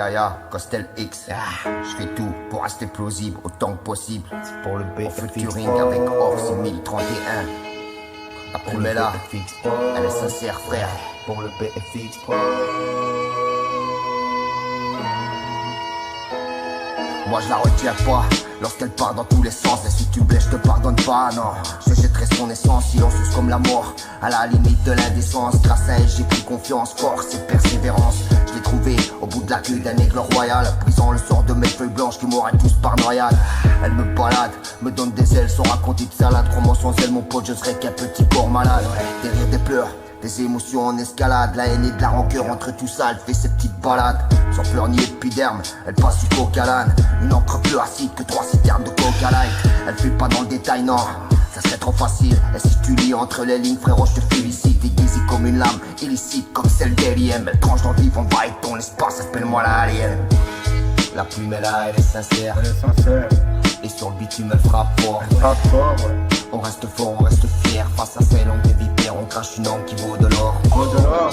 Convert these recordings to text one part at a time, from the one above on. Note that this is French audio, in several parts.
Daya, Costel X. Je fais tout pour rester plausible autant que possible. C'est pour le On fait BFX Turing avec Or 6031. La plume est là, elle est sincère frère. Pour le BFX Moi je la retiens pas, lorsqu'elle part dans tous les sens. Et si tu blesses, je te pardonne pas, non. Je jetterai son essence, silencieuse comme la mort. À la limite de l'indécence, grâce à elle j'ai pris confiance, force et persévérance. Je l'ai trouvé au bout de la queue d'un aigle royal, brisant le sort de mes feuilles blanches qui m'auraient tous par noyade. Elle me balade, me donne des ailes sans raconter de salade. Crois-moi, sans elle mon pote je serais qu'un petit corps malade. Des rires, des pleurs, des émotions en escalade, la haine et de la rancœur entre tout ça, elle fait ses petites balades. Sans fleur ni épiderme, elle passe du coq à l'âne. Une encre plus acide que 3 citernes de coca light. Elle fait pas dans le détail, non, ça serait trop facile. Et si tu lis entre les lignes, frérot, je te félicite. Aiguisée comme une lame, illicite comme celle d'Alien. Elle tranche dans le vivant, va et ton l'espace, appelle-moi la alien. La plume est là, elle est sincère. Elle est sincère, Et sur le bitume, elle frappe fort. elle frappe fort, ouais. On reste fort, on reste fier. Face à ces langues des vipères, on crache une langue qui vaut de l'or. Vaut de l'or,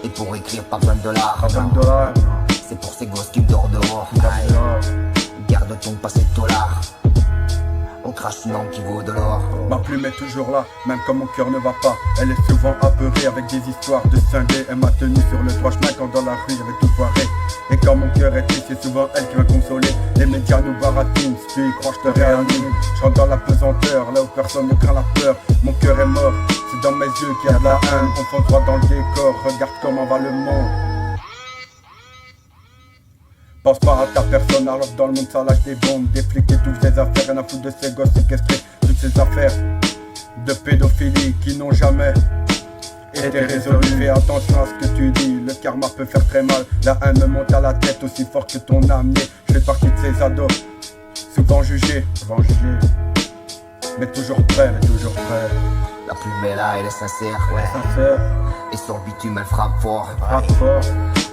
Et pour écrire, pas besoin de dollars. pas besoin de dollars, non. C'est pour ces gosses qui me dorment dehors. Pas de l'or. Garde ton passé de dollars. On crache une langue qui vaut de l'or. Ma plume est toujours là, même quand mon cœur ne va pas. Elle est souvent apeurée avec des histoires de cinglés. Elle m'a tenu sur le droit chemin quand dans la rue j'avais tout foiré. Et quand mon cœur est triste, c'est souvent elle qui m'a consolé. Les médias nous baratinent, si tu y crois je te réanime. Je rentre dans la pesanteur, là où personne ne craint la peur. Mon cœur est mort, c'est dans mes yeux qu'il y a de la haine. On fonce droit dans le décor, regarde comment va le monde. Pense pas à ta personne alors dans le monde ça lâche des bombes. Des flics et toutes ces affaires, rien à foutre de ces gosses séquestrés. Toutes ces affaires de pédophilie qui n'ont jamais été résolues. Fais attention à ce que tu dis, le karma peut faire très mal. La haine me monte à la tête aussi fort que ton âme. Je fais partie de ces ados, souvent jugés, mais toujours prêt, La plume est là, elle est sincère. Sincère, Et sur le bitume, elle frappe fort. frappe fort,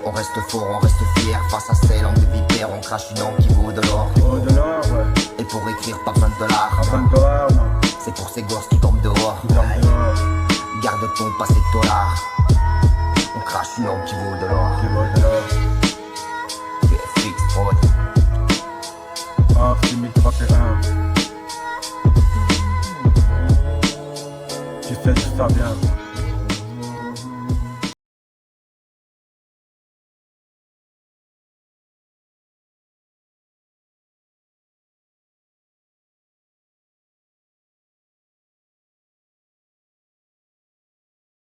On reste fort, on reste fier. Face à ces langues de vipères, on crache une langue qui vaut de l'or. vaut de l'or, ouais. Et pour écrire, pas besoin de dollars. Pas besoin de dollars, non. C'est pour ces gosses qui tombent dehors. Qui dorment dehors, Garde ton passé de dollars. On crache une langue qui vaut de l'or. qui vaut de l'or. BFX Prod. Ah, 6031. Tu sais, tout ça bien.